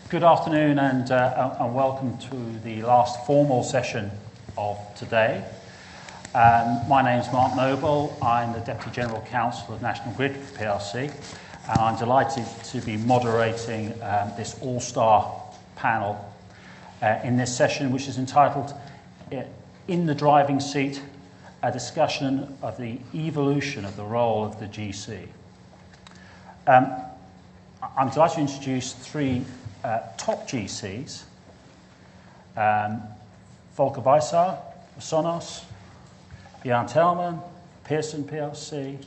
Good afternoon and welcome to the last formal session of today. My name is Mark Noble. I'm the Deputy General Counsel of National Grid PLC, and I'm delighted to be moderating this all-star panel in this session, which is entitled In the Driving Seat, a discussion of the evolution of the role of the GC. I'm delighted to introduce three top GCs, Volker Weissar of Sonos, Björn Tellman, Pearson PLC,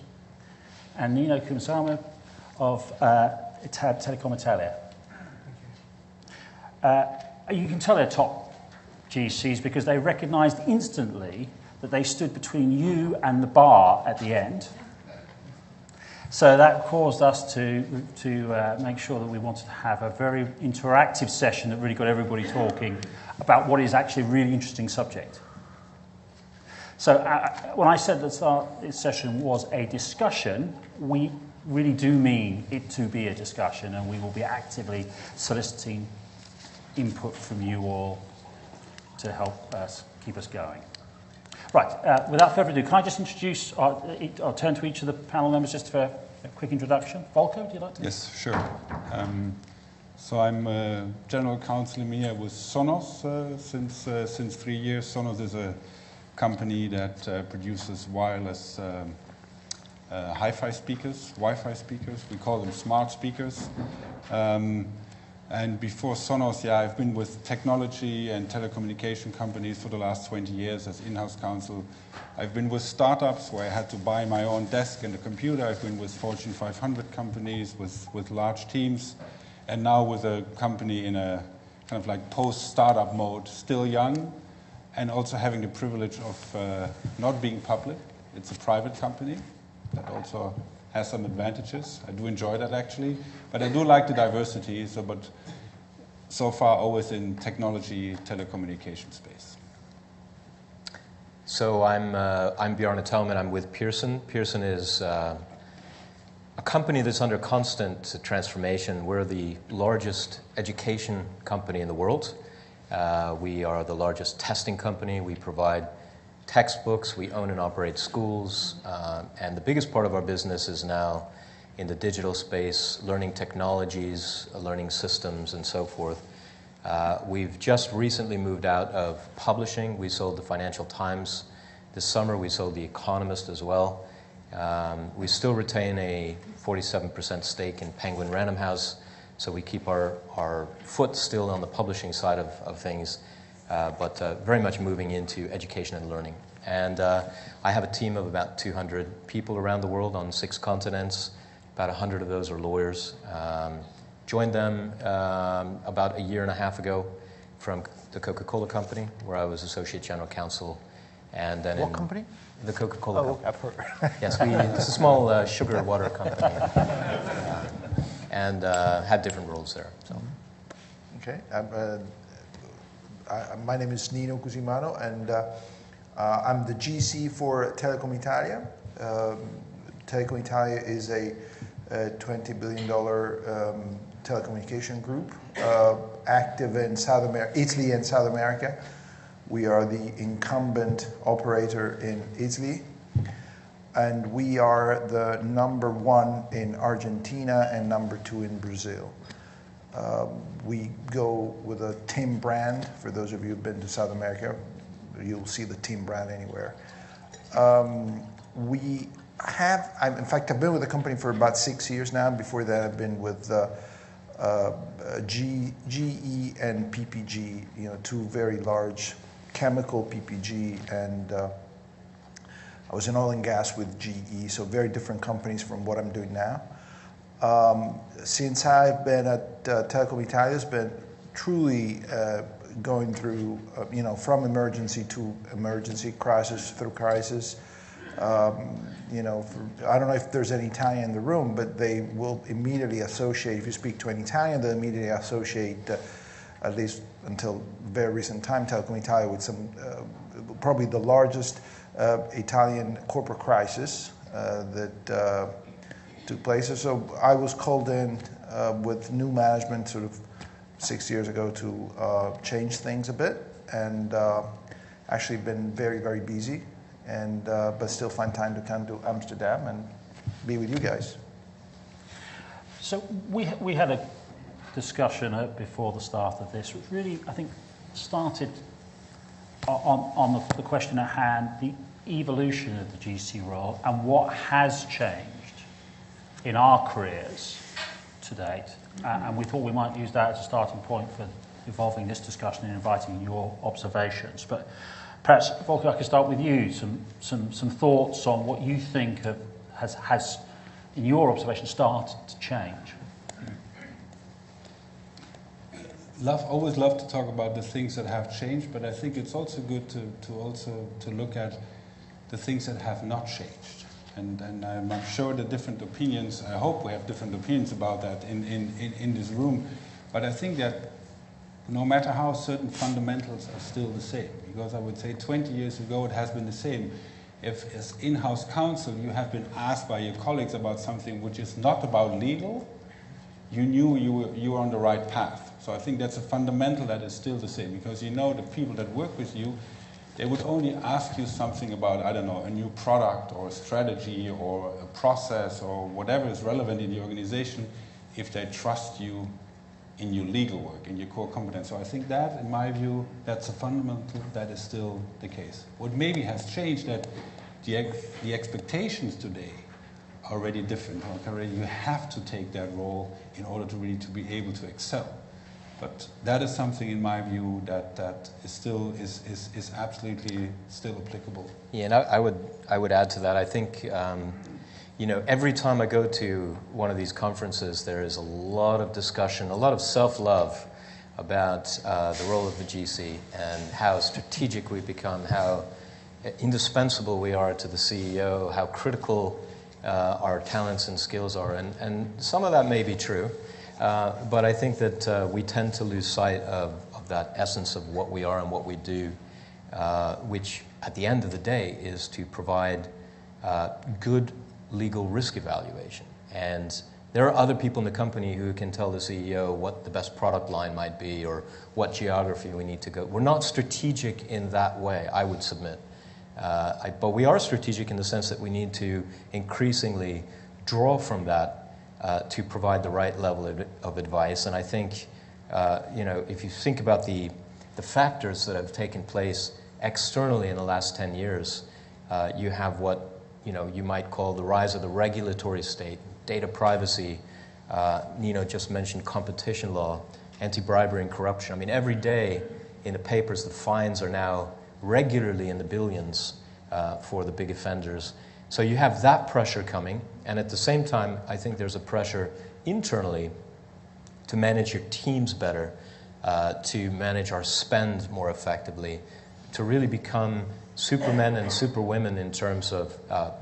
and Nino Kumisano of Telecom Italia. You can tell they're top GCs because they recognised instantly that they stood between you and the bar at the end. So that caused us to make sure that we wanted to have a very interactive session that really got everybody talking about what is actually a really interesting subject. So when I said that this session was a discussion, we really do mean it to be a discussion, and we will be actively soliciting input from you all to help us keep us going. Right, without further ado, can I just introduce, I'll turn to each of the panel members just for a quick introduction. Volker, would you like to? Yes, sure. So I'm General Counsel EMEA with Sonos since 3 years. Sonos is a company that produces wireless hi-fi speakers, Wi-Fi speakers. We call them smart speakers. And before Sonos, I've been with technology and telecommunication companies for the last 20 years as in-house counsel. I've been with startups where I had to buy my own desk and a computer. I've been with Fortune 500 companies with large teams, and now with a company in a kind of like post-startup mode, still young, and also having the privilege of not being public. It's a private company that also has some advantages. I do enjoy that actually, but I do like the diversity. But so far always in technology, telecommunication space. So I'm Björn Tellman. I'm with Pearson. Pearson is a company that's under constant transformation. We're the largest education company in the world. We are the largest testing company. We provide textbooks, we own and operate schools, and the biggest part of our business is now in the digital space, learning technologies, learning systems, and so forth. We've just recently moved out of publishing. We sold the Financial Times this summer. We sold The Economist as well. We still retain a 47% stake in Penguin Random House, so we keep our foot still on the publishing side of things. But very much moving into education and learning. And I have a team of about 200 people around the world on 6 continents. About 100 of those are lawyers. Joined them about a year and a half ago from the Coca-Cola Company, where I was Associate General Counsel. And then what company? The Coca-Cola Company. I've heard. Yes, it's a small sugar water company. And had different roles there. So. Okay. My name is Nino Cusimano, and I'm the GC for Telecom Italia. Telecom Italia is a $20 billion telecommunication group active in Italy and South America. We are the incumbent operator in Italy, and we are the #1 in Argentina and #2 in Brazil. We go with a TIM brand. For those of you who've been to South America, you'll see the TIM brand anywhere. In fact, I've been with the company for about 6 years now. Before that, I've been with GE and PPG, two very large chemical, PPG, and I was in oil and gas with GE, so very different companies from what I'm doing now. Since I've been at Telecom Italia, it's been truly going through, from emergency to emergency, crisis through crisis. I don't know if there's any Italian in the room, but they will immediately associate, if you speak to an Italian, they'll immediately associate, at least until very recent time, Telecom Italia with some, probably the largest Italian corporate crisis that took place. So I was called in with new management sort of 6 years ago to change things a bit, and actually been very, very busy, and but still find time to come to Amsterdam and be with you guys. So we had a discussion before the start of this, which really, I think, started on the question at hand, the evolution of the GC role and what has changed in our careers to date. And we thought we might use that as a starting point for evolving this discussion and inviting your observations. But perhaps, Volker, I could start with you, some thoughts on what you think has, in your observation, started to change. Always love to talk about the things that have changed, but I think it's also good to look at the things that have not changed. And I'm sure the different opinions, I hope we have different opinions about that in this room, but I think that no matter how, certain fundamentals are still the same, because I would say 20 years ago it has been the same. If as in-house counsel you have been asked by your colleagues about something which is not about legal, you knew you were on the right path. So I think that's a fundamental that is still the same, because you know the people that work with you, they would only ask you something about, I don't know, a new product or a strategy or a process or whatever is relevant in the organization if they trust you in your legal work, in your core competence. So I think that, in my view, that's a fundamental that is still the case. What maybe has changed that the expectations today are already different. You have to take that role in order to really to be able to excel. But that is something, in my view, that is still is absolutely still applicable. Yeah, and I would add to that. I think every time I go to one of these conferences, there is a lot of discussion, a lot of self-love about the role of the GC and how strategic we've become, how indispensable we are to the CEO, how critical our talents and skills are, and some of that may be true. But I think that we tend to lose sight of that essence of what we are and what we do, which at the end of the day is to provide good legal risk evaluation. And there are other people in the company who can tell the CEO what the best product line might be or what geography we need to go. We're not strategic in that way, I would submit. But we are strategic in the sense that we need to increasingly draw from that to provide the right level of advice. And I think, if you think about the factors that have taken place externally in the last 10 years, you have what you might call the rise of the regulatory state, data privacy. Nino just mentioned competition law, anti-bribery and corruption. I mean, every day in the papers, the fines are now regularly in the billions for the big offenders. So you have that pressure coming, and at the same time, I think there's a pressure internally to manage your teams better, to manage our spend more effectively, to really become supermen and superwomen in terms of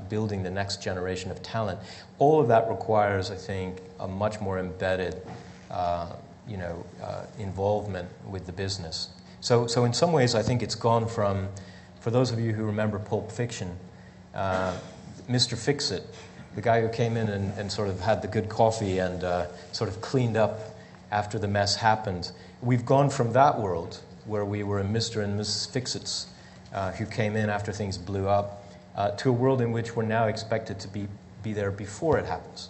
building the next generation of talent. All of that requires, I think, a much more embedded, involvement with the business. So in some ways, I think it's gone from, for those of you who remember Pulp Fiction, Mr. Fix-It, the guy who came in and sort of had the good coffee and sort of cleaned up after the mess happened. We've gone from that world, where we were Mr. and Mrs. Fix-Its, who came in after things blew up, to a world in which we're now expected to be there before it happens,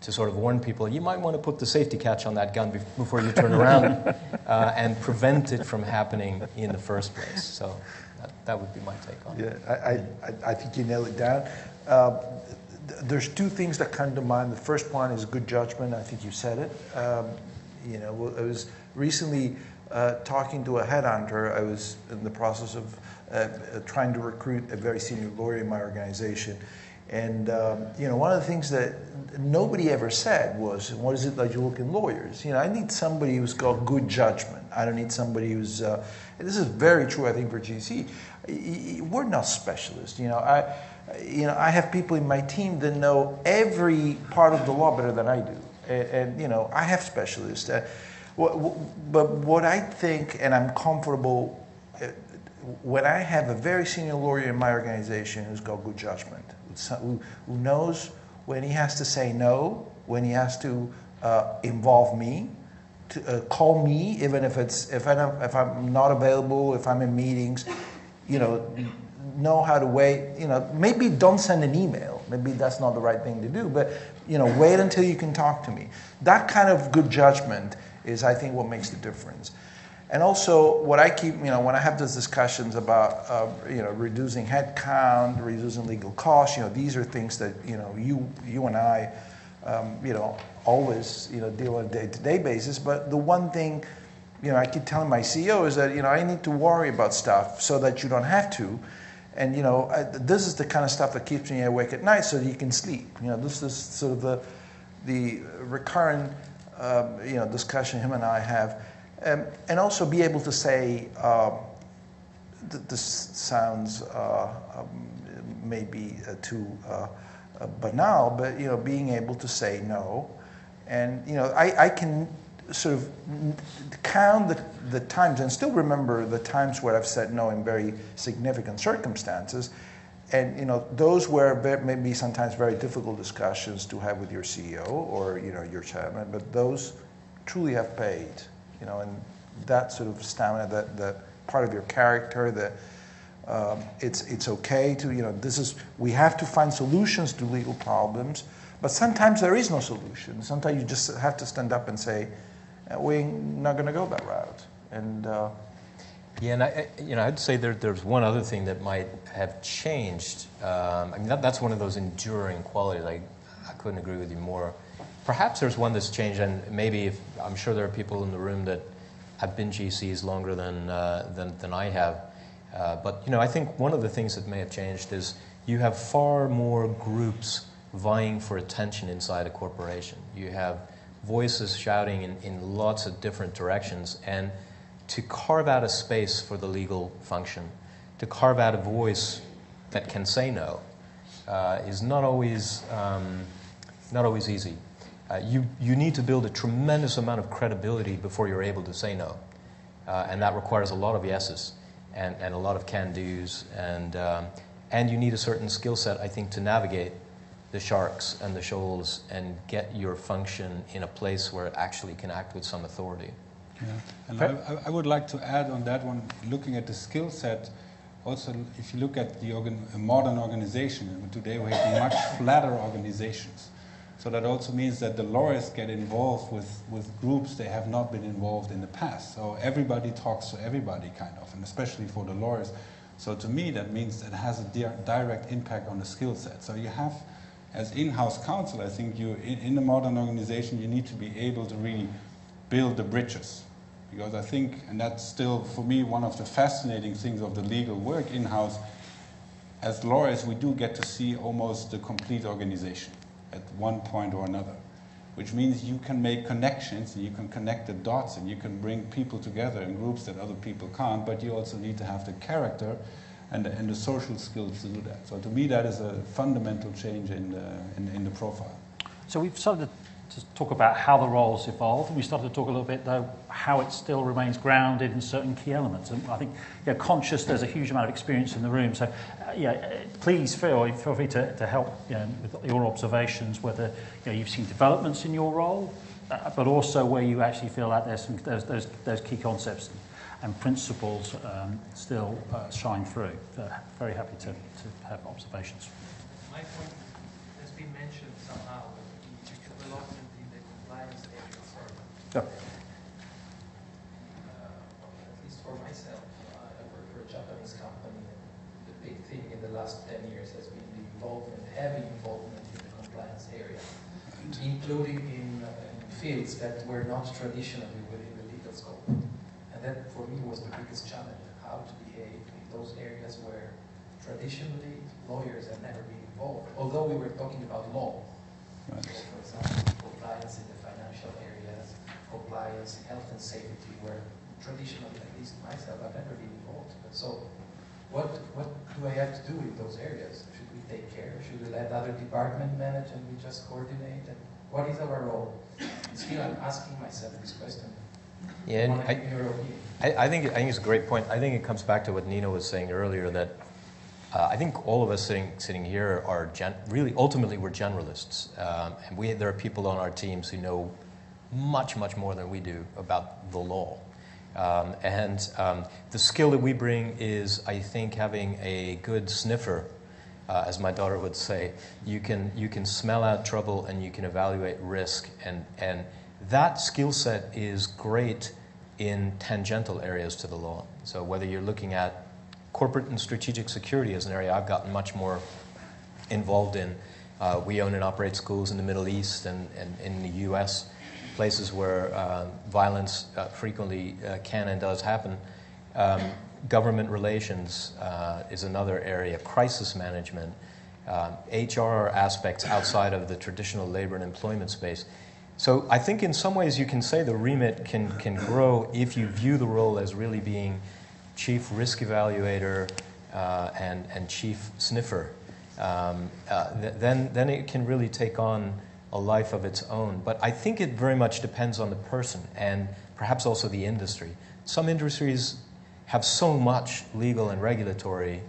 to sort of warn people, you might want to put the safety catch on that gun before you turn around and prevent it from happening in the first place. So that would be my take on it. Yeah, I think you nailed it down. There's two things that come to mind. The first one is good judgment. I think you said it. I was recently talking to a headhunter. I was in the process of trying to recruit a very senior lawyer in my organization. And, one of the things that nobody ever said was, what is it that you look in lawyers? I need somebody who's got good judgment. I don't need somebody who's, this is very true, I think, for GC. We're not specialists. I have people in my team that know every part of the law better than I do. And I have specialists. But what I think, and I'm comfortable, when I have a very senior lawyer in my organization who's got good judgment, who knows when he has to say no, when he has to involve me, call me, even if I'm not available, if I'm in meetings. Know how to wait. Maybe don't send an email. Maybe that's not the right thing to do. But wait until you can talk to me. That kind of good judgment is, I think, what makes the difference. And also, what I keep, when I have those discussions about, reducing headcount, reducing legal costs, these are things that you and I, always deal on a day-to-day basis. But the one thing, I keep telling my CEO is that I need to worry about stuff so that you don't have to. And this is the kind of stuff that keeps me awake at night so that you can sleep. This is sort of the recurrent discussion him and I have. And also be able to say, this sounds maybe too banal, but being able to say no. And I can sort of count the times and still remember the times where I've said no in very significant circumstances. And those were maybe sometimes very difficult discussions to have with your CEO or your chairman, but those truly have paid. And that sort of stamina, that part of your character, that it's okay to we have to find solutions to legal problems, but sometimes there is no solution. Sometimes you just have to stand up and say, we're not going to go that route. And and I'd say there's one other thing that might have changed. That's one of those enduring qualities. I couldn't agree with you more. Perhaps there's one that's changed, and maybe I'm sure there are people in the room that have been GCs longer than I have. But I think one of the things that may have changed is you have far more groups vying for attention inside a corporation. You have voices shouting in lots of different directions, and to carve out a space for the legal function, to carve out a voice that can say no, is not always easy. You need to build a tremendous amount of credibility before you're able to say no, and that requires a lot of yeses and a lot of can-dos, and you need a certain skill set, I think, to navigate the sharks and the shoals and get your function in a place where it actually can act with some authority. Yeah, and I would like to add on that one, looking at the skill set. Also, if you look at a modern organization, today we have much flatter organizations. So that also means that the lawyers get involved with groups they have not been involved in the past. So everybody talks to everybody, kind of, and especially for the lawyers. So to me, that means it has a direct impact on the skill set. So you have, as in-house counsel, I think in a modern organization, you need to be able to really build the bridges. Because I think, and that's still, for me, one of the fascinating things of the legal work in-house, as lawyers, we do get to see almost the complete organization at one point or another, which means you can make connections, and you can connect the dots, and you can bring people together in groups that other people can't, but you also need to have the character and the social skills to do that. So to me, that is a fundamental change in the profile. So we've started to talk about how the roles evolved, and we started to talk a little bit, though, how it still remains grounded in certain key elements. And I think, conscious there's a huge amount of experience in the room, so please feel free to help with your observations, whether you've seen developments in your role, but also where you actually feel like there's those key concepts and principles still shine through. So very happy to have observations. My point has been mentioned somehow, the development in the compliance area further. Yeah. At least for myself, I work for a Japanese company, and the big thing in the last 10 years has been the heavy involvement in the compliance area, including in fields that were not traditionally within the legal scope. And that, for me, was the biggest challenge, how to behave in those areas where traditionally lawyers have never been involved, although we were talking about law. Right. So, for example, compliance in the financial areas, compliance, health and safety, where traditionally, at least myself, I've never been involved. But so, what do I have to do in those areas? Should we take care? Should we let other department manage and we just coordinate? And what is our role? Still, I'm asking myself this question. Yeah, and I think it's a great point. I think it comes back to what Nino was saying earlier, that I think all of us sitting here are really, ultimately, we're generalists. And there are people on our teams who know much, much more than we do about the law. The skill that we bring is, I think, having a good sniffer, as my daughter would say. You can smell out trouble and you can evaluate risk, and that skill set is great in tangential areas to the law. So whether you're looking at corporate and strategic security as an area I've gotten much more involved in. We own and operate schools in the Middle East and in the U.S., places where violence frequently can and does happen. Government relations is another area, crisis management, HR aspects outside of the traditional labor and employment space. So I think in some ways you can say the remit can grow if you view the role as really being chief risk evaluator and chief sniffer. Then it can really take on a life of its own. But I think it very much depends on the person and perhaps also the industry. Some industries have so much legal and regulatory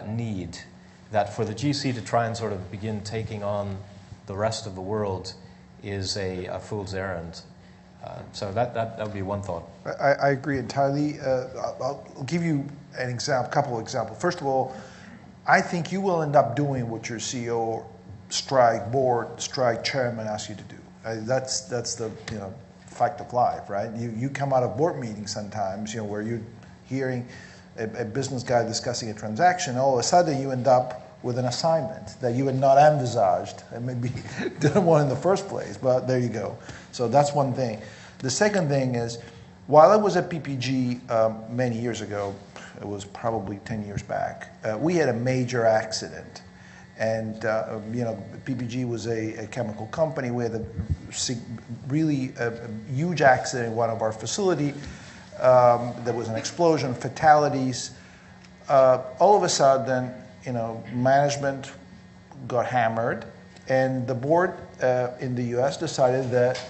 need that for the GC to try and sort of begin taking on the rest of the world is a fool's errand. So that would be one thought. I agree entirely. I'll give you an example, couple of examples. First of all, I think you will end up doing what your CEO, strike board, strike chairman asks you to do. That's the fact of life, right? You come out of board meetings sometimes, where you're hearing a business guy discussing a transaction. All of a sudden, you end up with an assignment that you had not envisaged and maybe didn't want in the first place. But there you go. So that's one thing. The second thing is, while I was at PPG many years ago, it was probably 10 years back, we had a major accident. And, PPG was a chemical company. We had a really huge accident in one of our facilities. There was an explosion, fatalities. All of a sudden, management got hammered, and the board in the U.S. decided that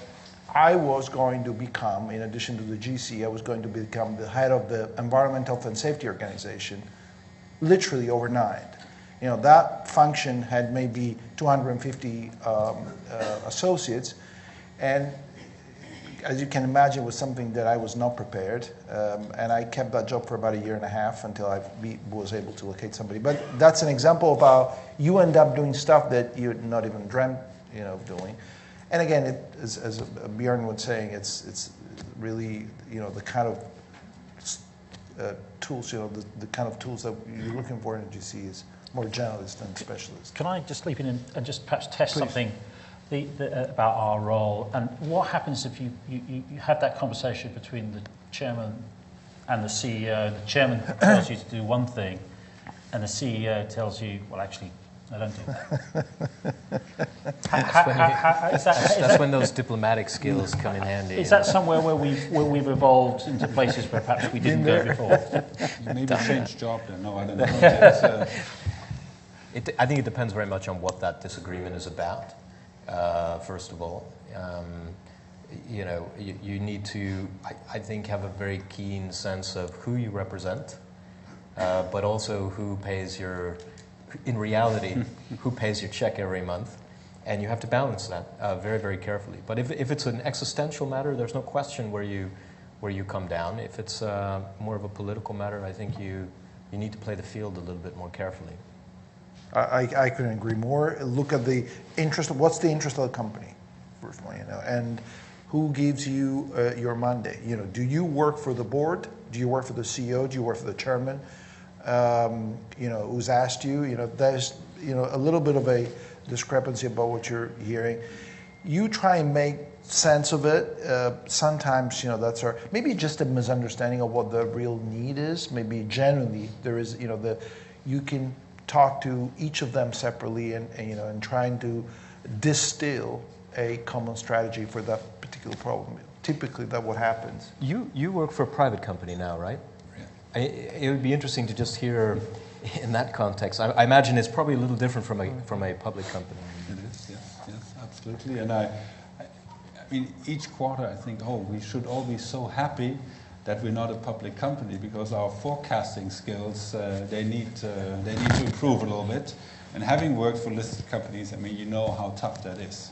I was going to become, in addition to the GC, I was going to become the head of the Environmental Health and Safety Organization, literally overnight. That function had maybe 250 associates, and as you can imagine, it was something that I was not prepared, and I kept that job for about 1.5 years until I was able to locate somebody. But that's an example of how you end up doing stuff that you're not even dreamt, of doing. And again, as Bjorn was saying, it's really the kind of tools, the kind of tools that you're looking for in a GC is more generalist than specialist. Can I just leap in and just perhaps test something about our role, and what happens if you have that conversation between the chairman and the CEO? The chairman tells you to do one thing, and the CEO tells you, well, actually, I don't do that. That's when those diplomatic skills come in handy. Is that somewhere where we've evolved into places where perhaps we didn't go before? Maybe change job then. No, I don't know. I think it depends very much on what that disagreement is about. First of all, you need to, I think, have a very keen sense of who you represent, but also who pays your check every month, and you have to balance that very, very carefully. But if it's an existential matter, there's no question where you come down. If it's more of a political matter, I think you need to play the field a little bit more carefully. I couldn't agree more. Look at the interest. What's the interest of the company, first one, and who gives you your mandate? Do you work for the board? Do you work for the CEO? Do you work for the chairman? Who's asked you? There's a little bit of a discrepancy about what you're hearing. You try and make sense of it. Sometimes that's maybe just a misunderstanding of what the real need is. Maybe genuinely there is you can talk to each of them separately and trying to distill a common strategy for that particular problem. Typically, that's what happens. You work for a private company now, right? Yeah. It would be interesting to just hear in that context. I imagine it's probably a little different from a public company. It is, yes, absolutely. And I mean, each quarter I think, we should all be so happy that we're not a public company, because our forecasting skills, they need to improve a little bit. And having worked for listed companies, I mean, you know how tough that is.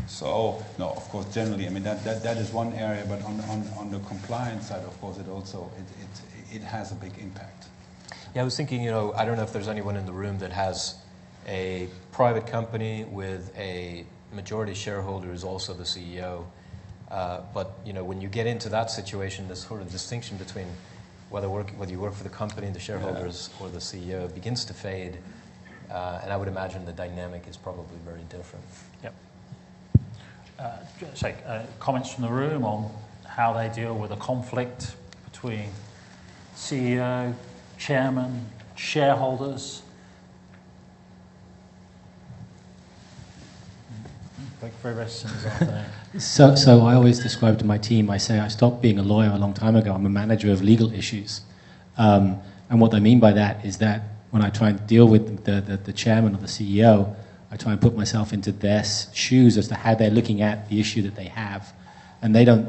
So, no, of course, generally, I mean, that is one area, but on the compliance side, of course, it has a big impact. Yeah, I was thinking, I don't know if there's anyone in the room that has a private company with a majority shareholder who's also the CEO. But, when you get into that situation, this sort of distinction between whether you work for the company, the shareholders, or the CEO begins to fade. And I would imagine the dynamic is probably very different. Yep. Comments from the room on how they deal with a conflict between CEO, chairman, shareholders. So I always describe to my team, I say I stopped being a lawyer a long time ago. I'm a manager of legal issues. And what I mean by that is that when I try and deal with the chairman or the CEO, I try and put myself into their shoes as to how they're looking at the issue that they have. And they don't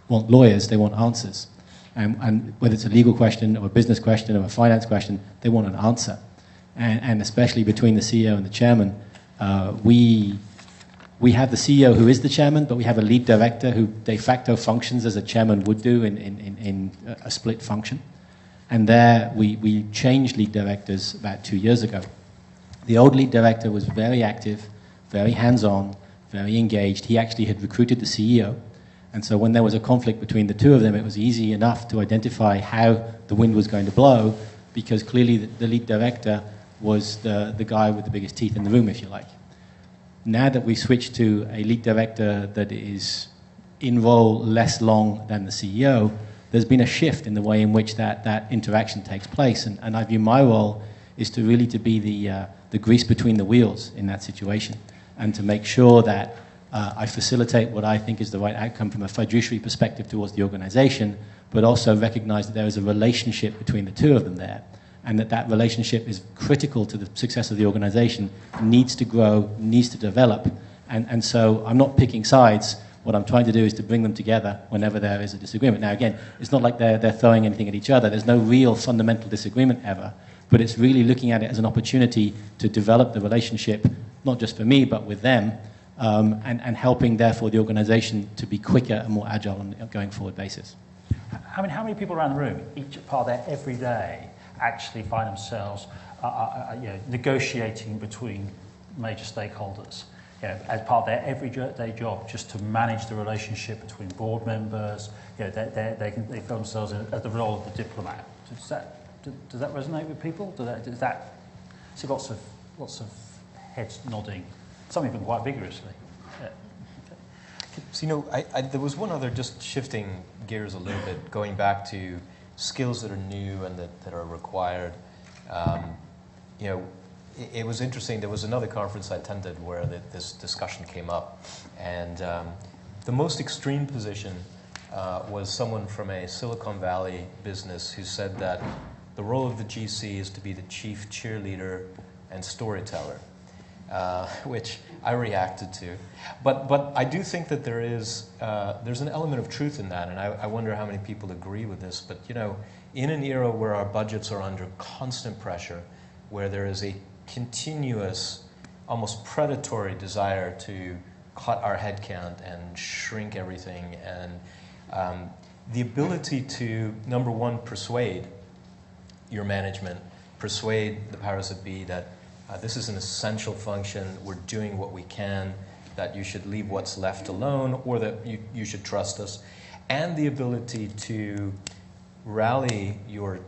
want lawyers, they want answers. And whether it's a legal question or a business question or a finance question, they want an answer. And especially between the CEO and the chairman, we have the CEO who is the chairman, but we have a lead director who de facto functions as a chairman would do in a split function. And there we changed lead directors about 2 years ago. The old lead director was very active, very hands-on, very engaged. He actually had recruited the CEO. And so when there was a conflict between the two of them, it was easy enough to identify how the wind was going to blow, because clearly the lead director was the guy with the biggest teeth in the room, if you like. Now that we switched to a lead director that is in role less long than the CEO, there's been a shift in the way in which that interaction takes place. And I view my role is to really be the grease between the wheels in that situation, and to make sure that I facilitate what I think is the right outcome from a fiduciary perspective towards the organization, but also recognize that there is a relationship between the two of them there, and that relationship is critical to the success of the organization, needs to grow, needs to develop. And so I'm not picking sides. What I'm trying to do is to bring them together whenever there is a disagreement. Now, again, it's not like they're throwing anything at each other. There's no real fundamental disagreement ever. But it's really looking at it as an opportunity to develop the relationship, not just for me, but with them, and helping, therefore, the organization to be quicker and more agile on a going forward basis. How many people around the room, each part of their everyday, actually find themselves negotiating between major stakeholders, as part of their everyday job, just to manage the relationship between board members? They feel themselves at the role of the diplomat. Does that resonate with people? See lots of heads nodding, some even quite vigorously. Yeah. Okay. So, there was one other, just shifting gears a little bit, going back to skills that are new and that are required. It was interesting. There was another conference I attended where this discussion came up, and the most extreme position was someone from a Silicon Valley business who said that the role of the GC is to be the chief cheerleader and storyteller, which I reacted to. But I do think that there's an element of truth in that, and I wonder how many people agree with this. But in an era where our budgets are under constant pressure, where there is a continuous, almost predatory desire to cut our headcount and shrink everything, and the ability to, number one, persuade your management, persuade the powers that be that this is an essential function, we're doing what we can, that you should leave what's left alone, or that you should trust us, and the ability to rally your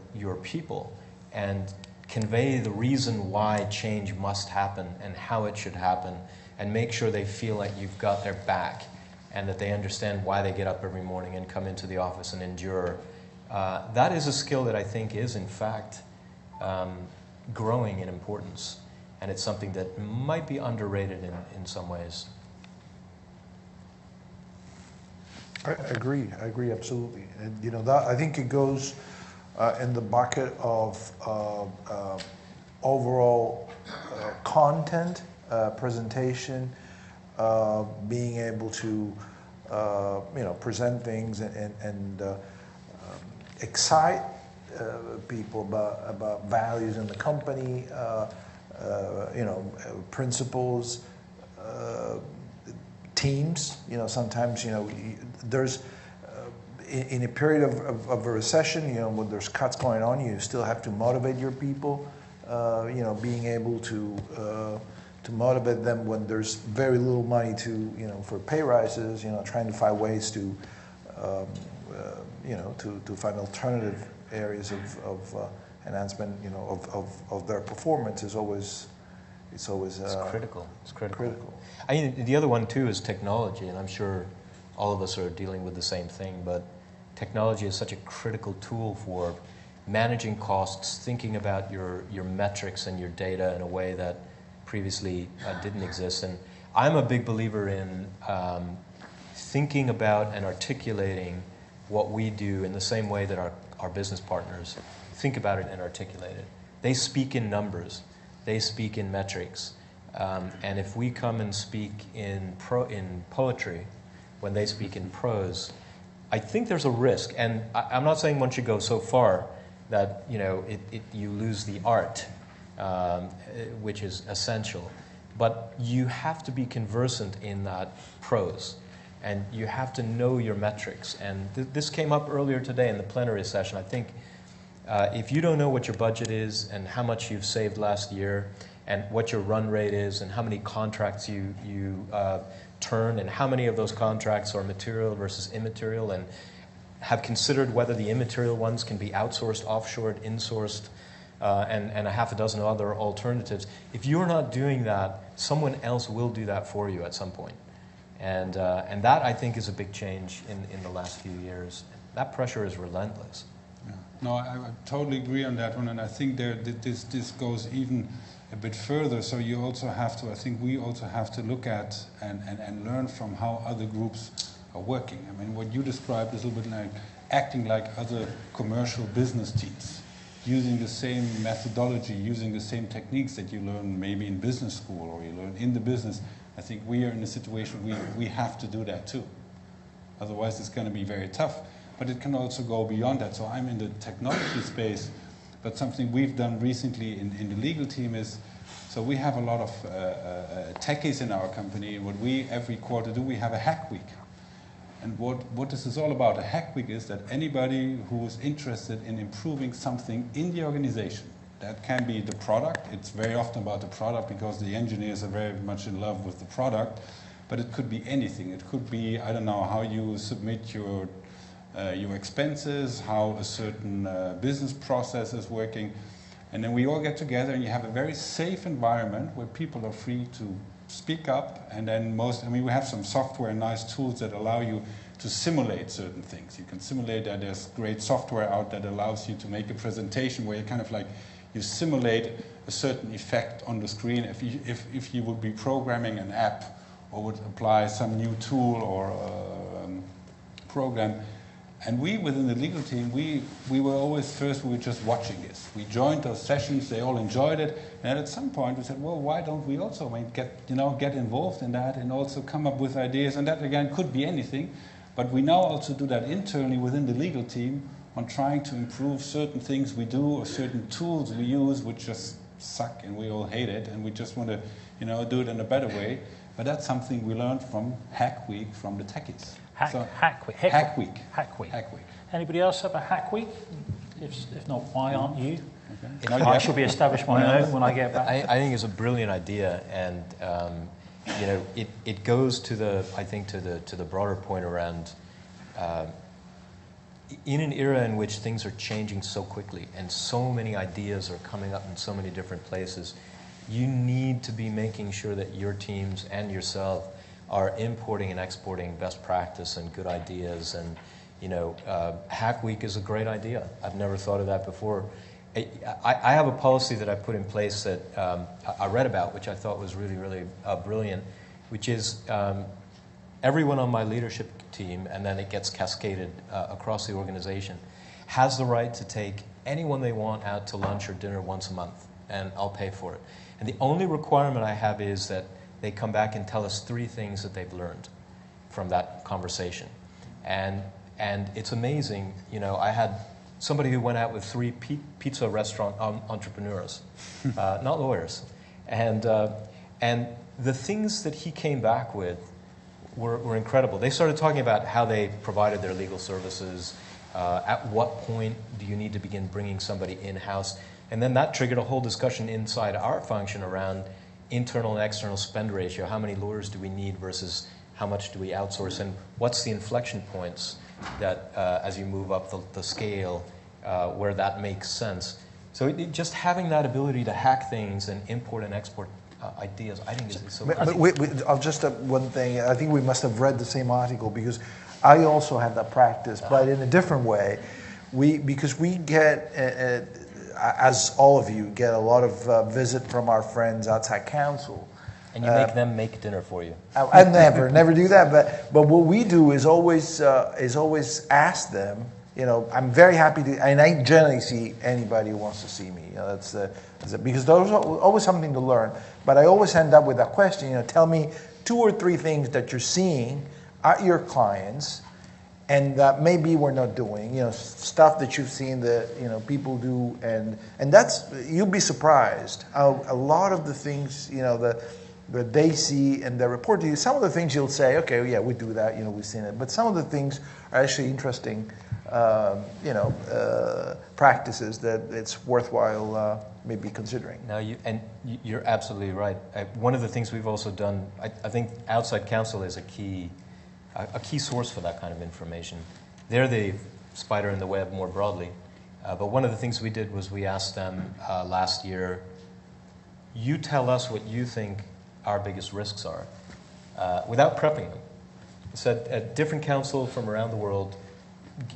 people and convey the reason why change must happen and how it should happen, and make sure they feel like you've got their back and that they understand why they get up every morning and come into the office and endure. That is a skill that I think is, in fact, growing in importance, and it's something that might be underrated in some ways. I agree absolutely. And that, I think it goes in the bucket of overall content, presentation, being able to present things and excite people about values in the company, principles, teams. You know, sometimes, you know, there's in a period of a recession, you know, when there's cuts going on, you still have to motivate your people. You know, being able to motivate them when there's very little money to, you know, for pay rises. You know, trying to find ways to, you know, to find alternative areas of enhancement. You know, of their performance is always. It's critical. It's critical. I mean, the other one too is technology, and I'm sure all of us are dealing with the same thing. But technology is such a critical tool for managing costs, thinking about your metrics and your data in a way that previously didn't exist. And I'm a big believer in thinking about and articulating what we do in the same way that our business partners think about it and articulate it. They speak in numbers. They speak in metrics. And if we come and speak in poetry when they speak in prose, I think there's a risk. And I'm not saying one should go so far that, you know, you lose the art, which is essential. But you have to be conversant in that prose. And you have to know your metrics. And this came up earlier today in the plenary session. I think if you don't know what your budget is and how much you've saved last year and what your run rate is and how many contracts you turn and how many of those contracts are material versus immaterial, and have considered whether the immaterial ones can be outsourced, offshored, insourced, and a half a dozen other alternatives. If you're not doing that, someone else will do that for you at some point. And that, I think, is a big change in the last few years. That pressure is relentless. Yeah. No, I totally agree on that one, and I think this goes even a bit further. So you also have to, I think we also have to look at and learn from how other groups are working. I mean, what you described is a little bit like acting like other commercial business teams, using the same methodology, using the same techniques that you learn maybe in business school or you learn in the business. I think we are in a situation we have to do that too. Otherwise, it's going to be very tough. But it can also go beyond that. So I'm in the technology space, but something we've done recently in the legal team is, so we have a lot of techies in our company, and what we every quarter do, we have a hack week. And what this is all about, a hack week, is that anybody who is interested in improving something in the organization, that can be the product, it's very often about the product because the engineers are very much in love with the product, but it could be anything. It could be, I don't know, how you submit your expenses, how a certain business process is working. And then we all get together and you have a very safe environment where people are free to speak up. And then we have some software and nice tools that allow you to simulate certain things. You can simulate that. There's great software out that allows you to make a presentation where you kind of like, you simulate a certain effect on the screen if you would be programming an app or would apply some new tool or program. And we, within the legal team, we were always first, we were just watching this. We joined those sessions, they all enjoyed it, and at some point we said, well, why don't we also get involved in that and also come up with ideas? And that, again, could be anything, but we now also do that internally within the legal team on trying to improve certain things we do or certain tools we use which just suck and we all hate it and we just want to, do it in a better way. But that's something we learned from Hack Week from the techies. Hack Week. Anybody else have a Hack Week? If not, why aren't you? Okay. I should be establishing my own when I get back. I think it's a brilliant idea, and it goes to the broader point around in an era in which things are changing so quickly and so many ideas are coming up in so many different places. You need to be making sure that your teams and yourself are importing and exporting best practice and good ideas. And, Hack Week is a great idea. I've never thought of that before. I have a policy that I put in place that I read about, which I thought was really, really brilliant, which is everyone on my leadership team, and then it gets cascaded across the organization, has the right to take anyone they want out to lunch or dinner once a month, and I'll pay for it. And the only requirement I have is that they come back and tell us 3 things that they've learned from that conversation. And it's amazing. I had somebody who went out with 3 pizza restaurant entrepreneurs, not lawyers. And the things that he came back with were incredible. They started talking about how they provided their legal services, at what point do you need to begin bringing somebody in-house, and then that triggered a whole discussion inside our function around internal and external spend ratio. How many lawyers do we need versus how much do we outsource, and what's the inflection points that as you move up the scale where that makes sense. So just having that ability to hack things and import and export ideas, I think is so. I'll just one thing. I think we must have read the same article, because I also had that practice, but in a different way. Because we get, as all of you, get a lot of visit from our friends outside counsel. And you make them make dinner for you. I never do that. But what we do is always ask them. You know, I'm very happy to, and I generally see anybody who wants to see me. You know, that's because there's always something to learn. But I always end up with that question. You know, tell me 2 or 3 things that you're seeing at your clients, and that maybe we're not doing. You know, stuff that you've seen that people do, and that's, you'll be surprised how a lot of the things that they see and they report to you. Some of the things you'll say, okay, yeah, we do that. You know, we've seen it. But some of the things are actually interesting. Practices that it's worthwhile maybe considering. Now, you're absolutely right. One of the things we've also done, I think outside counsel is a key source for that kind of information. They're the spider in the web more broadly. But one of the things we did was we asked them last year, you tell us what you think our biggest risks are, without prepping them. We said, at different counsel from around the world,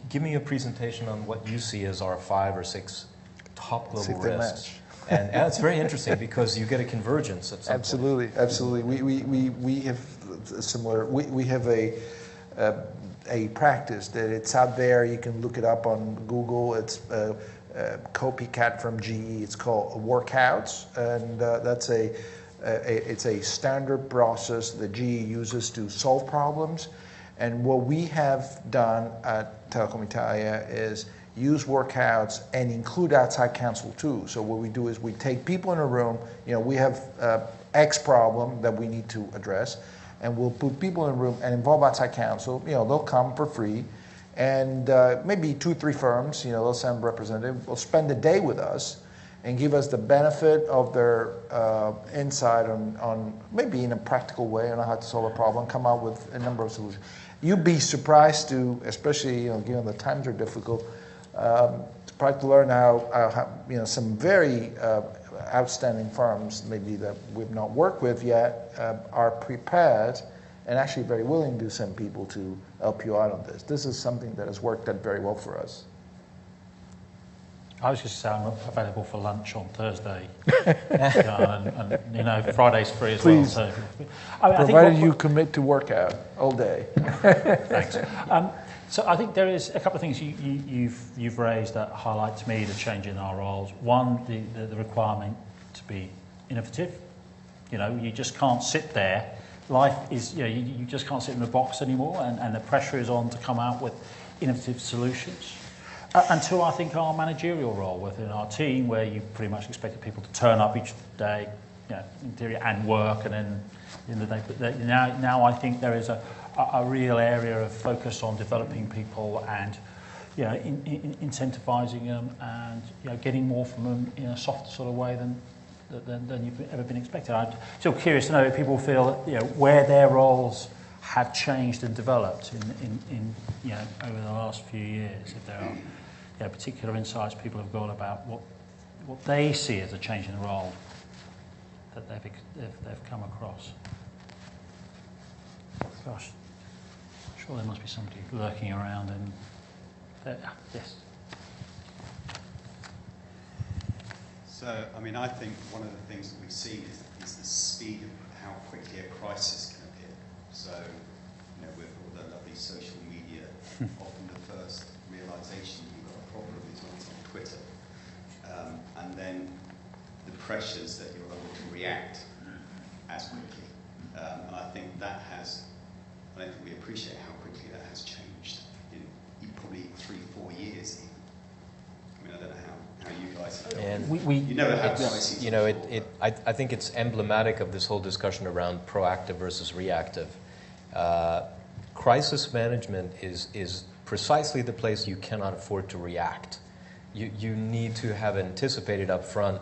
give me a presentation on what you see as our 5 or 6 top global risks. And it's very interesting because you get a convergence at some point. Absolutely. We have similar. We have a practice that it's out there. You can look it up on Google. It's copycat from GE. It's called Workouts, and that's it's a standard process that GE uses to solve problems. And what we have done at Telecom Italia is use workouts and include outside counsel too. So what we do is we take people in a room, we have X problem that we need to address, and we'll put people in a room and involve outside counsel. They'll come for free, and maybe 2 or 3 firms, they'll send a representative, will spend a day with us and give us the benefit of their insight on maybe in a practical way on how to solve a problem, come out with a number of solutions. You'd be surprised to, especially given the times are difficult, surprised to learn how some very outstanding firms, maybe that we've not worked with yet, are prepared and actually very willing to send people to help you out on this. This is something that has worked out very well for us. I was just saying I'm available for lunch on Thursday, and Friday's free as Please. well. So, provided you commit to workout all day. Thanks. So I think there is a couple of things you've raised that highlight to me the change in our roles. One, the requirement to be innovative. You just can't sit there. Life is, you just can't sit in a box anymore, and the pressure is on to come out with innovative solutions. And 2, I think our managerial role within our team, where you pretty much expected people to turn up each day, in theory, and work, and then in the day. But now I think there is a real area of focus on developing people and, incentivizing them and getting more from them in a softer sort of way than you've ever been expected. I'm still curious to know if people feel where their roles have changed and developed in over the last few years. If there are particular insights people have got about what they see as a change in the role that they've come across. Gosh, I'm sure there must be somebody lurking around and yes. So, I think one of the things that we've seen is the speed of how quickly a crisis can appear. So, with all the lovely social media, often the first realization you've got a problem is when it's on Twitter. And then the pressures that you're able to react as quickly. And I think I don't think we appreciate how quickly that has changed in probably 3-4 years even. I don't know how you guys have and you never have crises. I think it's emblematic of this whole discussion around proactive versus reactive. Crisis management is precisely the place you cannot afford to react. You need to have anticipated up front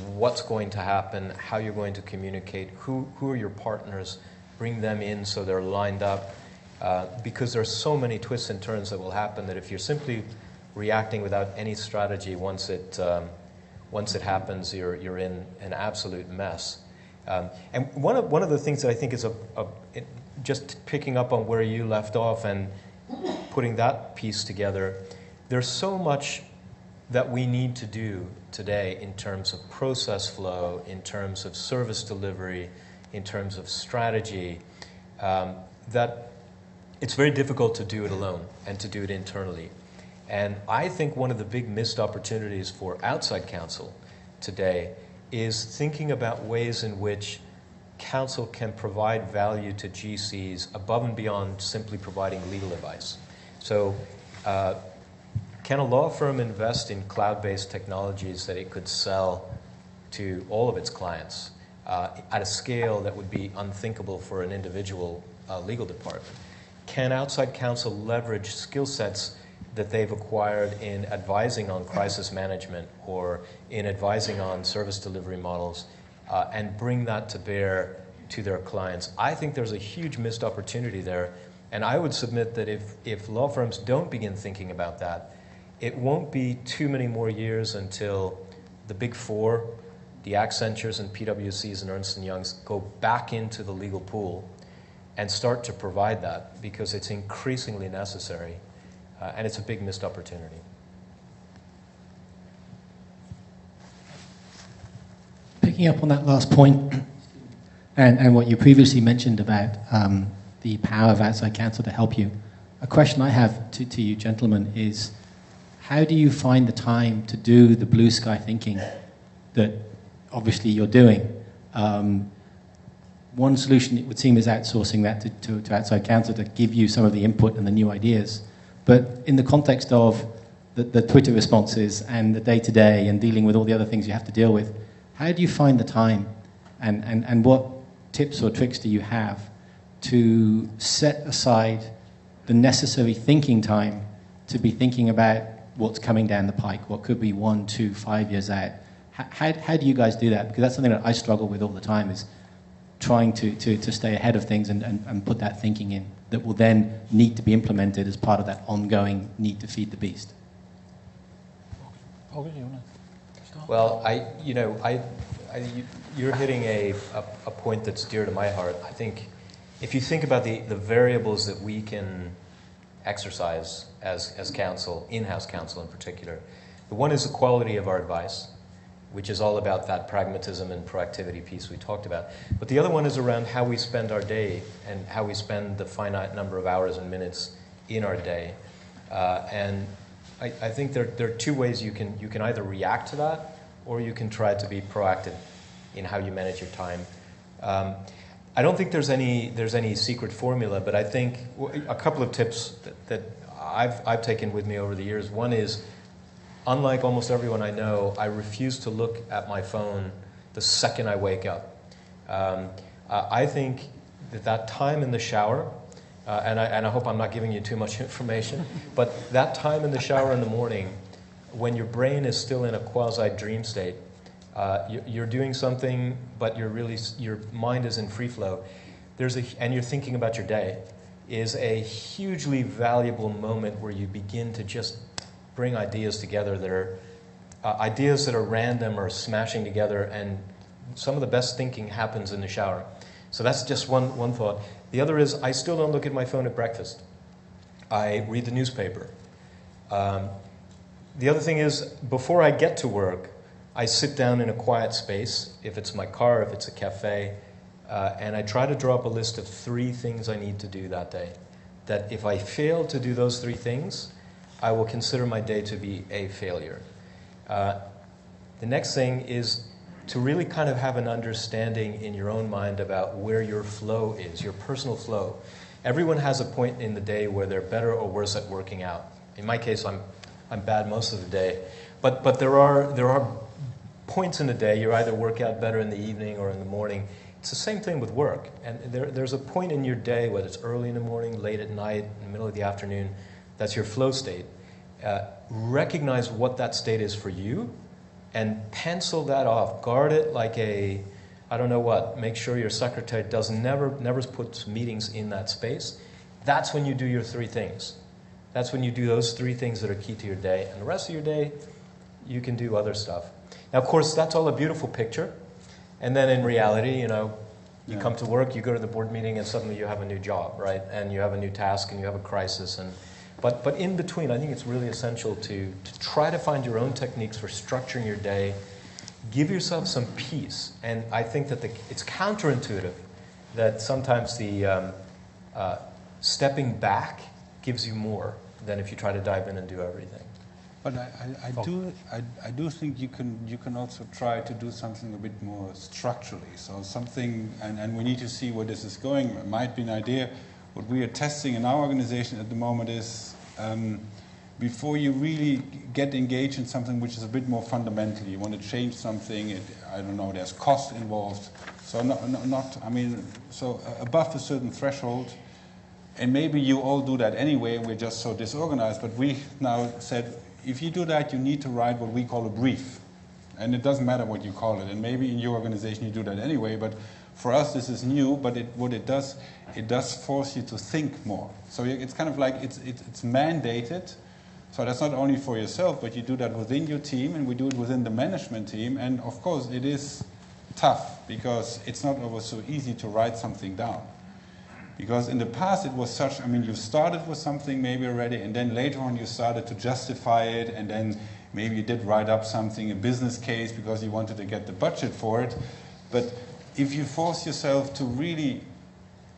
what's going to happen, how you're going to communicate, who are your partners, bring them in so they're lined up, because there are so many twists and turns that will happen that if you're simply reacting without any strategy, once it happens, you're in an absolute mess. And one of the things that I think is just picking up on where you left off and putting that piece together, there's so much that we need to do today in terms of process flow, in terms of service delivery, in terms of strategy, that it's very difficult to do it alone and to do it internally. And I think one of the big missed opportunities for outside counsel today is thinking about ways in which counsel can provide value to GCs above and beyond simply providing legal advice. So can a law firm invest in cloud-based technologies that it could sell to all of its clients at a scale that would be unthinkable for an individual legal department? Can outside counsel leverage skill sets that they've acquired in advising on crisis management or in advising on service delivery models and bring that to bear to their clients? I think there's a huge missed opportunity there, and I would submit that if law firms don't begin thinking about that, it won't be too many more years until the Big Four, the Accentures and PwCs and Ernst & Youngs, go back into the legal pool and start to provide that, because it's increasingly necessary, and it's a big missed opportunity. Picking up on that last point, and what you previously mentioned about the power of outside counsel to help you, a question I have to you gentlemen is, how do you find the time to do the blue sky thinking that obviously you're doing? One solution, it would seem, is outsourcing that to outside counsel to give you some of the input and the new ideas. But in the context of the Twitter responses and the day-to-day and dealing with all the other things you have to deal with, how do you find the time, and what tips or tricks do you have to set aside the necessary thinking time to be thinking about what's coming down the pike, what could be 1, 2, 5 years out? How do you guys do that? Because that's something that I struggle with all the time, is trying to stay ahead of things and put that thinking in that will then need to be implemented as part of that ongoing need to feed the beast. Well, you're hitting a point that's dear to my heart. I think if you think about the variables that we can exercise as counsel, in-house counsel in particular, the one is the quality of our advice, which is all about that pragmatism and proactivity piece we talked about. But the other one is around how we spend our day and how we spend the finite number of hours and minutes in our day. And I think there are two ways you can either react to that, or you can try to be proactive in how you manage your time. I don't think there's any secret formula, but I think a couple of tips that I've taken with me over the years. One is, unlike almost everyone I know, I refuse to look at my phone the second I wake up. I think that time in the shower, and I hope I'm not giving you too much information, but that time in the shower in the morning, when your brain is still in a quasi-dream state, you're doing something, but your mind is in free flow. And you're thinking about your day, is a hugely valuable moment where you begin to just bring ideas together that are ideas that are random or smashing together, and some of the best thinking happens in the shower. So that's just one thought. The other is, I still don't look at my phone at breakfast. I read the newspaper. The other thing is, before I get to work, I sit down in a quiet space, if it's my car, if it's a cafe, and I try to draw up a list of 3 things I need to do that day. That if I fail to do those 3 things, I will consider my day to be a failure. The next thing is to really kind of have an understanding in your own mind about where your flow is, your personal flow. Everyone has a point in the day where they're better or worse at working out. In my case, I'm bad most of the day, but there are points in the day. You either work out better in the evening or in the morning, It's the same thing with work. And there's a point in your day, whether it's early in the morning, late at night, in the middle of the afternoon, that's your flow state. Recognize what that state is for you and pencil that off. Guard it like a, I don't know what. Make sure your secretary never puts meetings in that space. That's when you do your 3 things. That's when you do those 3 things that are key to your day. And the rest of your day, you can do other stuff. Now, of course, that's all a beautiful picture. And then in reality, you come to work, you go to the board meeting, and suddenly you have a new job, right? And you have a new task, and you have a crisis. But in between, I think it's really essential to try to find your own techniques for structuring your day. Give yourself some peace. And I think that it's counterintuitive that sometimes the stepping back gives you more than if you try to dive in and do everything. But I do think you can also try to do something a bit more structurally. So something, and we need to see where this is going. It might be an idea. What we are testing in our organization at the moment is before you really get engaged in something which is a bit more fundamental, you want to change something. I don't know. There's cost involved. So so above a certain threshold. And maybe you all do that anyway, and we're just so disorganized. But we now said, if you do that, you need to write what we call a brief. And it doesn't matter what you call it. And maybe in your organization you do that anyway. But for us, this is new. But what it does force you to think more. So it's kind of like it's mandated. So that's not only for yourself, but you do that within your team, and we do it within the management team. And of course, it is tough because it's not always so easy to write something down. Because in the past it was such, you started with something maybe already, and then later on you started to justify it, and then maybe you did write up something, a business case, because you wanted to get the budget for it. But if you force yourself to really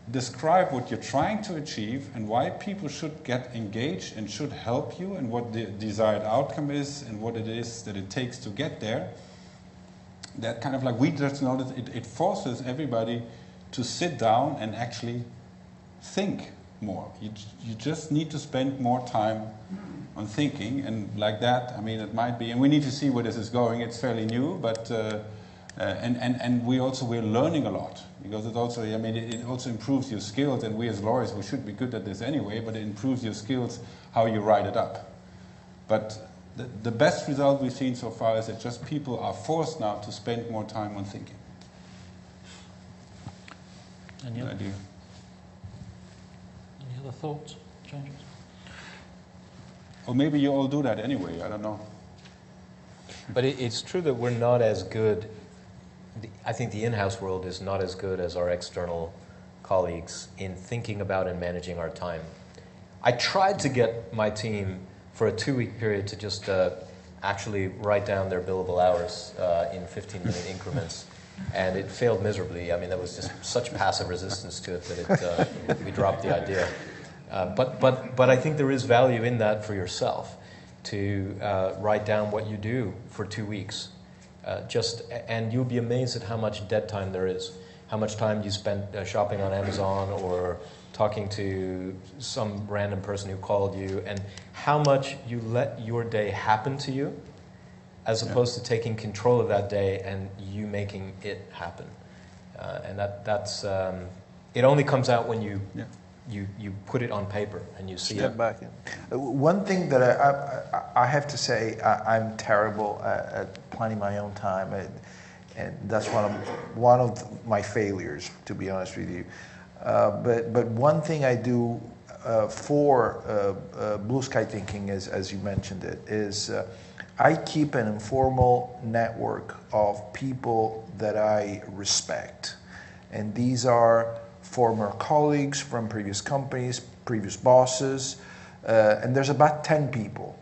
describe what you're trying to achieve and why people should get engaged and should help you, and what the desired outcome is, and what it is that it takes to get there, that kind of like, we just know that it forces everybody to sit down and actually think more. You just need to spend more time on thinking, and like that, it might be, and we need to see where this is going. It's fairly new, but and we're learning a lot, because it also, it also improves your skills, and we as lawyers, we should be good at this anyway, but it improves your skills how you write it up. But the best result we've seen so far is that just people are forced now to spend more time on thinking. Any other thoughts, changes? Or maybe you all do that anyway, I don't know. But it's true that we're not as good. I think the in-house world is not as good as our external colleagues in thinking about and managing our time. I tried to get my team for a 2-week period to just actually write down their billable hours in 15-minute increments. And it failed miserably. There was just such passive resistance to it that we dropped the idea. But I think there is value in that for yourself, to write down what you do for 2 weeks. And you'll be amazed at how much dead time there is, how much time you spend shopping on Amazon or talking to some random person who called you, and how much you let your day happen to you, as opposed to taking control of that day and you making it happen. And that's it only comes out when you put it on paper and you see Step it. back in. One thing that I have to say, I'm terrible at planning my own time, and that's one of my failures, to be honest with you. But one thing I do for Blue Sky Thinking, as you mentioned it, is I keep an informal network of people that I respect. And these are former colleagues from previous companies, previous bosses, and there's about 10 people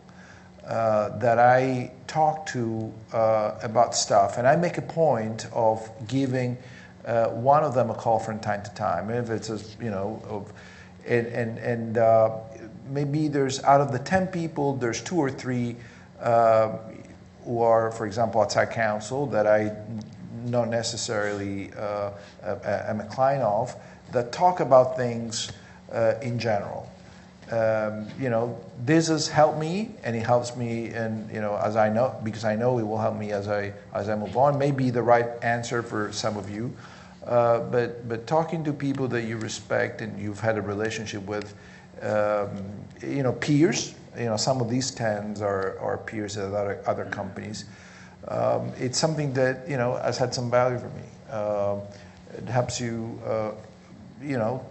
that I talk to about stuff. And I make a point of giving one of them a call from time to time. If it's maybe there's, out of the 10 people, there's 2 or 3 who are, for example, outside counsel that I not necessarily am a client of, that talk about things in general. This has helped me, and it helps me, and as I know, because I know it will help me as I move on. Maybe the right answer for some of you, But talking to people that you respect and you've had a relationship with, peers, some of these stands are peers at other companies. It's something that, has had some value for me. It helps you,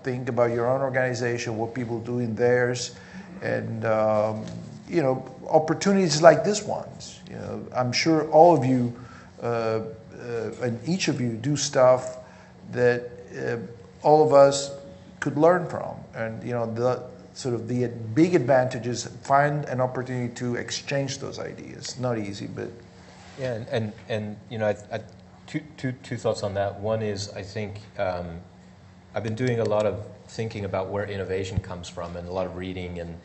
think about your own organization, what people do in theirs, and, opportunities like this ones. I'm sure all of you and each of you do stuff that all of us could learn from. And, the big advantage is find an opportunity to exchange those ideas. Not easy, but... Yeah, and two thoughts on that. One is, I think I've been doing a lot of thinking about where innovation comes from, and a lot of reading and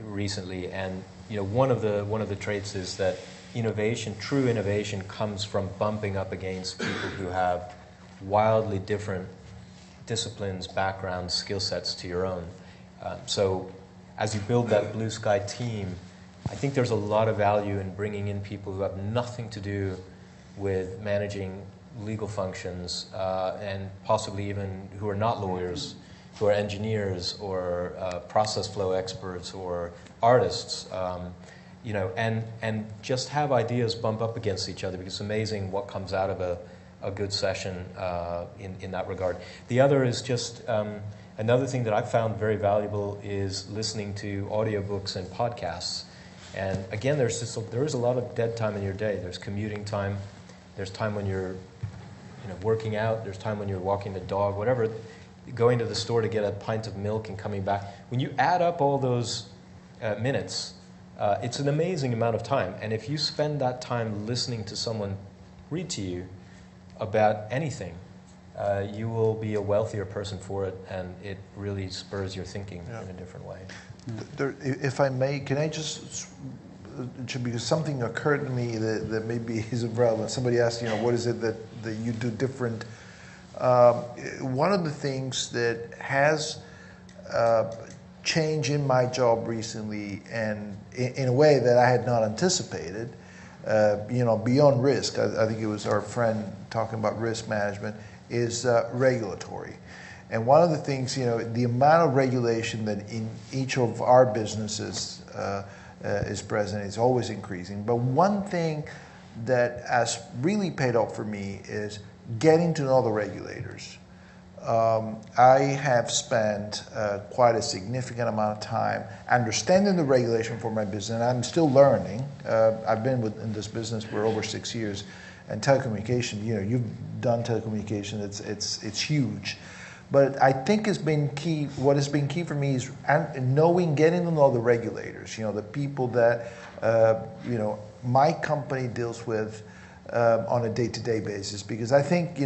recently. And one of the traits is that true innovation, comes from bumping up against people who have wildly different disciplines, backgrounds, skill sets to your own. So as you build that blue sky team, I think there's a lot of value in bringing in people who have nothing to do with managing legal functions, and possibly even who are not lawyers, who are engineers or process flow experts or artists, and just have ideas bump up against each other, because it's amazing what comes out of a good session in that regard. The other is just another thing that I've found very valuable is listening to audiobooks and podcasts. And again, there is a lot of dead time in your day. There's commuting time. There's time when you're working out. There's time when you're walking the dog, whatever, going to the store to get a pint of milk and coming back. When you add up all those minutes, it's an amazing amount of time. And if you spend that time listening to someone read to you about anything, you will be a wealthier person for it, and it really spurs your thinking in a different way. If I may, can I just, because something occurred to me that maybe isn't relevant. Somebody asked, what is it that you do different? One of the things that has changed in my job recently, and in a way that I had not anticipated, beyond risk, I think it was our friend talking about risk management, is regulatory. And one of the things, the amount of regulation that in each of our businesses is present is always increasing. But one thing that has really paid off for me is getting to know the regulators. I have spent quite a significant amount of time understanding the regulation for my business, and I'm still learning. I've been in this business for over 6 years, and telecommunication, you've done telecommunication, it's huge. But I think it's been key. What has been key for me is getting to know the regulators. The people that my company deals with on a day-to-day basis. Because I think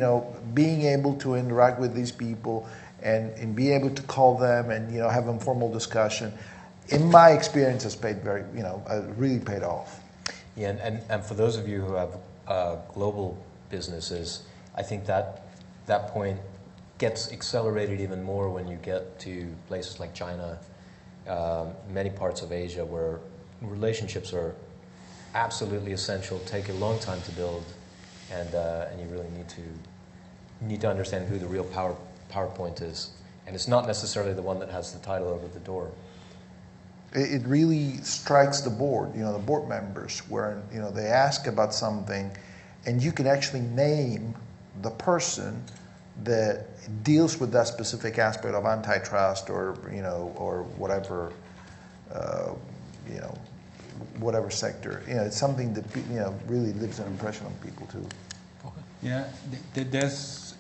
being able to interact with these people and be able to call them and have a formal discussion, in my experience, has paid really paid off. Yeah, and for those of you who have global businesses, I think that point gets accelerated even more when you get to places like China, many parts of Asia, where relationships are absolutely essential, take a long time to build, and you really need to understand who the real PowerPoint is. And it's not necessarily the one that has the title over the door. It really strikes the board, the board members, where they ask about something, and you can actually name the person that deals with that specific aspect of antitrust or whatever whatever sector. It's something that really leaves an impression on people too. Yeah,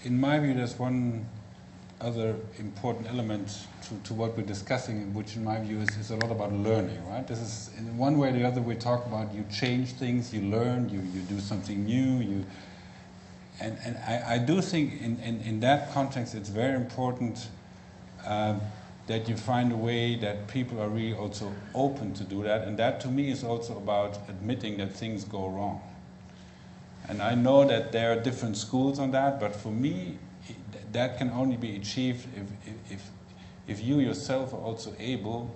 in my view, there's one other important element to what we're discussing, which in my view is a lot about learning, right? This is, in one way or the other, we talk about you change things, you learn, you do something new, and I do think in that context it's very important that you find a way that people are really also open to do that, and that to me is also about admitting that things go wrong. And I know that there are different schools on that, but for me that can only be achieved if you yourself are also able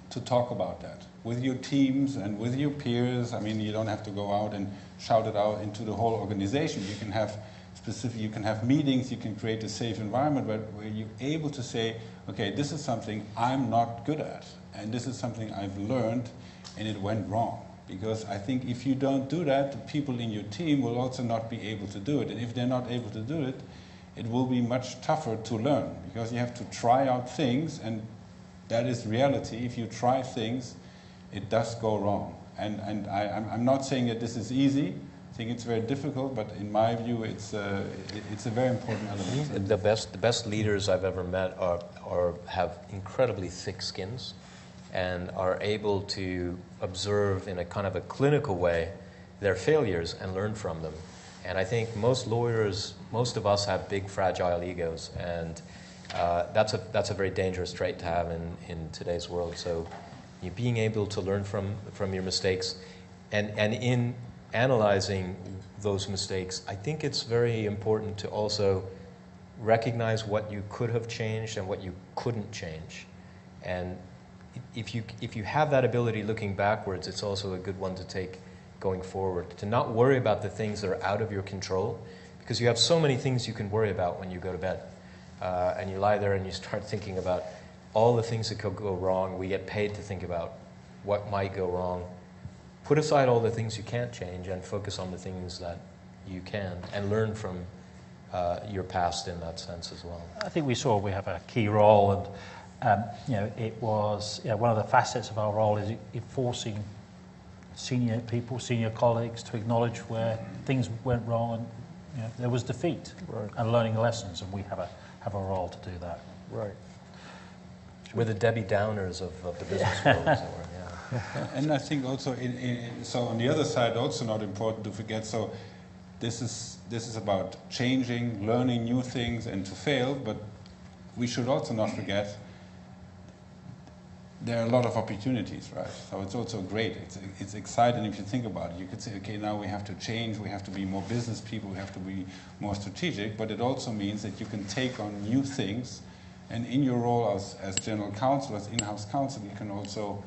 to talk about that with your teams and with your peers. I mean, you don't have to go out and shout it out into the whole organization. You can have specific. You can have meetings. You can create a safe environment where you're able to say, okay, this is something I'm not good at, and this is something I've learned, and it went wrong. Because I think if you don't do that, the people in your team will also not be able to do it. And if they're not able to do it, it will be much tougher to learn, because you have to try out things, and that is reality. If you try things, it does go wrong. And I'm not saying that this is easy. I think it's very difficult, but in my view, it's a very important element. The best leaders I've ever met have incredibly thick skins and are able to observe in a kind of a clinical way their failures and learn from them. And I think most lawyers, most of us have big, fragile egos, and that's a very dangerous trait to have in today's world. So being able to learn from your mistakes, and in analyzing those mistakes, I think it's very important to also recognize what you could have changed and what you couldn't change. And if you have that ability looking backwards, it's also a good one to take going forward, to not worry about the things that are out of your control, because you have so many things you can worry about when you go to bed. And you lie there and you start thinking about all the things that could go wrong. We get paid to think about what might go wrong. Put aside all the things you can't change and focus on the things that you can, and learn from your past in that sense as well. I think we have a key role, and it was one of the facets of our role is enforcing senior people, senior colleagues to acknowledge where things went wrong, and there was defeat, right, and learning lessons, and we have a role to do that. Right. We're the Debbie Downers of the business world, as it were. Yeah. And I think also, so on the other side, also not important to forget. So this is about changing, learning new things, and to fail. But we should also not forget there are a lot of opportunities, right? So it's also great. It's exciting if you think about it. You could say, okay, now we have to change. We have to be more business people. We have to be more strategic. But it also means that you can take on new things. And in your role as general counsel, as in-house counsel, you can also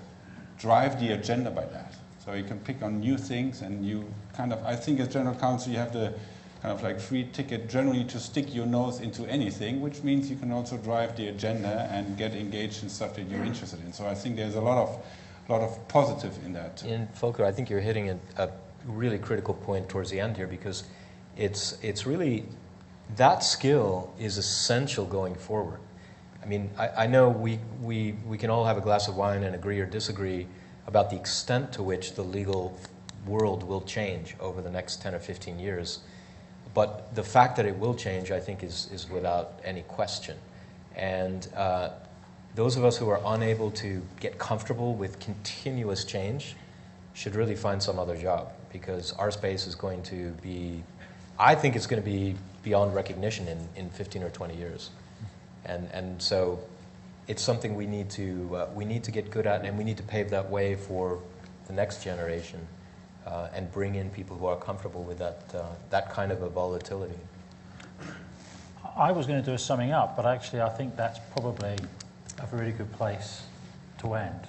drive the agenda by that. So you can pick on new things, and you I think as general counsel, you have the kind of like free ticket generally to stick your nose into anything, which means you can also drive the agenda and get engaged in stuff that you're interested in. So I think there's a lot of positive in that too. In Volker, I think you're hitting a really critical point towards the end here, because it's really, that skill is essential going forward. I mean, I know we can all have a glass of wine and agree or disagree about the extent to which the legal world will change over the next 10 or 15 years. But the fact that it will change, I think, is without any question. And those of us who are unable to get comfortable with continuous change should really find some other job, because our space is going to be, I think it's going to be beyond recognition in 15 or 20 years. And so it's something we need to get good at, and we need to pave that way for the next generation, and bring in people who are comfortable with that kind of a volatility. I was going to do a summing up, but actually I think that's probably a really good place to end.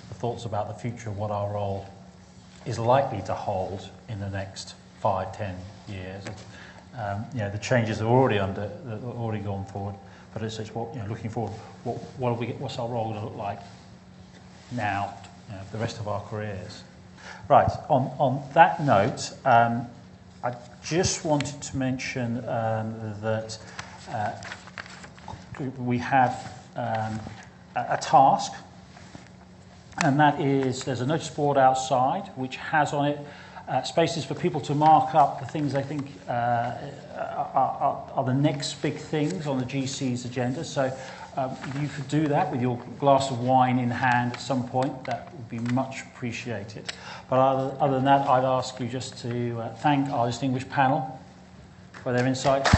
The thoughts about the future of what our role is likely to hold in the next 5, 10 years. The changes are already gone forward. But it's looking forward. What's our role going to look like now, for the rest of our careers? Right. On that note, I just wanted to mention that we have a task, and that is there's a notice board outside which has on it spaces for people to mark up the things they think are the next big things on the GC's agenda. So you could do that with your glass of wine in hand at some point. That would be much appreciated. But other than that, I'd ask you just to thank our distinguished panel for their insights.